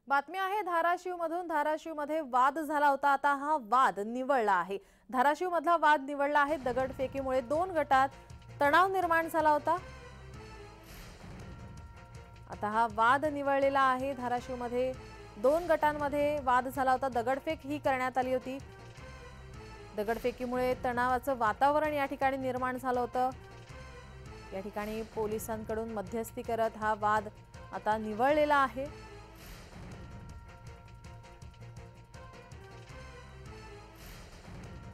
बातमी आहे धाराशिवमधून। धाराशिवमध्ये वाद झाला होता, आता हा वाद निवळला आहे। धाराशिवमधला वाद निवळला आहे। दगडफेकीमुळे दोन गटात तणाव निर्माण झाला होता। आता हा वाद निवळलेला आहे। धाराशिवमध्ये दोन गटांमध्ये वाद झाला होता। दगडफेक ही करण्यात आली होती। दगडफेकीमुळे तणावाचं वातावरण या ठिकाणी निर्माण झालं होतं। या ठिकाणी पोलिसांकडून मध्यस्थी करत हा वाद आता निवळलेला आहे।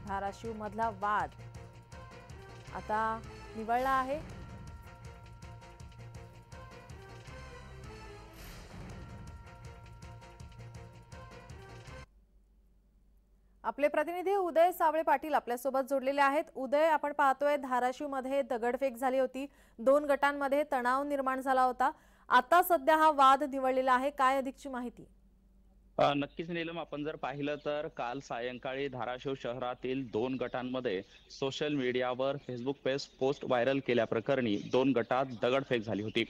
धाराशिव मधला वाद आता निवळला आहे। आपले प्रतिनिधी उदय सावळे पाटील आपल्यासोबत जोडलेले आहेत। उदय, आपण पाहतोय धाराशिव मध्ये दगडफेक झाली होती, दोन गटांमध्ये तणाव निर्माण झाला होता। आता सध्या हा वाद निवळलेला आहे, काय अधिकची माहिती? नक्कीच नीलम, आपण जर पाहिलं तर काल सायंकाळी धाराशिव शहरातील दोन गटांमध्ये सोशल मीडियावर फेसबुक पेज पोस्ट व्हायरल केल्याप्रकरणी दोन गटात दगडफेक झाली होती।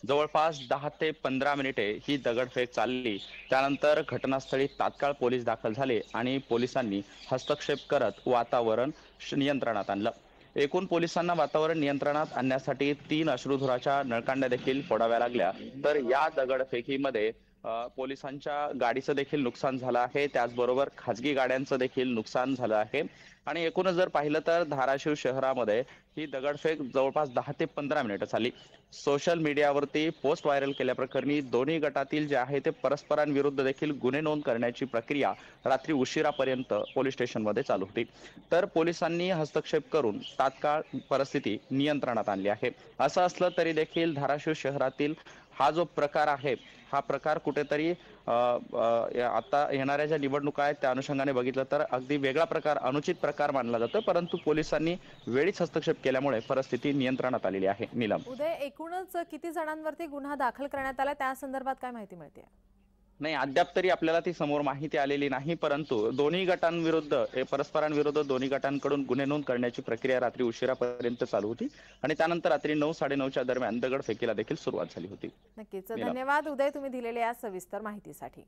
जवळपास 10 ते 15 मिनिटे ही दगडफेक चालली। त्यानंतर घटनास्थळी तात्काळ पोलीस दाखल झाले आणि पोलिसांनी हस्तक्षेप करत वातावरण नियंत्रणात आणलं। एकूण पोलिसांना वातावरण नियंत्रणात आणण्यासाठी 3 अश्रुधुराच्या नळकांड्या देखील फोडाव्या लागल्या। तर या दगडफेकीमध्ये पोलिसांच्या गाडीचं देखील नुकसान झालं आहे, त्याचबरोबर खाजगी गाड्यांचं देखील नुकसान झालं आहे। आणि एकूणच जर पाहिलं तर धाराशिव शहरामध्ये ही दगडफेक जवळपास 10 ते 15 मिनिटं चालली। सोशल मीडियावरती पोस्ट व्हायरल केल्याप्रकरणी दोन्ही गटातील जे आहे ते परस्परांविरुद्ध देखील गुन्हे नोंद करण्याची प्रक्रिया रात्री उशिरापर्यंत पोलीस स्टेशनमध्ये चालू होती। तर पोलिसांनी हस्तक्षेप करून तात्काळ परिस्थिती नियंत्रणात आणली आहे। असं असलं तरी देखील धाराशिव शहरातील हा जो प्रकार आहे, हा प्रकार कुठेतरी आता येणाऱ्या ज्या निवडणुका आहेत त्या अनुषंगाने बघितलं तर अगदी वेगळा प्रकार, अनुचित प्रकार मानला जातो। परंतु पोलिसांनी वेळीच हस्तक्षेप केल्यामुळे परिस्थिती नियंत्रणात आलेली आहे। नीलम, उदय, एकूणच किती जणांवरती गुन्हा दाखल करण्यात आला, त्या संदर्भात काय माहिती मिळते? नाही, अद्याप तरी आपल्याला ती समोर माहिती आलेली नाही। परंतु दोन्ही गटांविरुद्ध, परस्परांविरुद्ध दोन्ही गटांकडून गुन्हे नोंद करण्याची प्रक्रिया रात्री उशिरापर्यंत चालू होती आणि त्यानंतर रात्री 9-9:30च्या दरम्यान दगडफेकीला देखील सुरुवात झाली होती। नक्कीच, नीलम, धन्यवाद उदय, तुम्ही दिलेल्या या सविस्तर माहितीसाठी।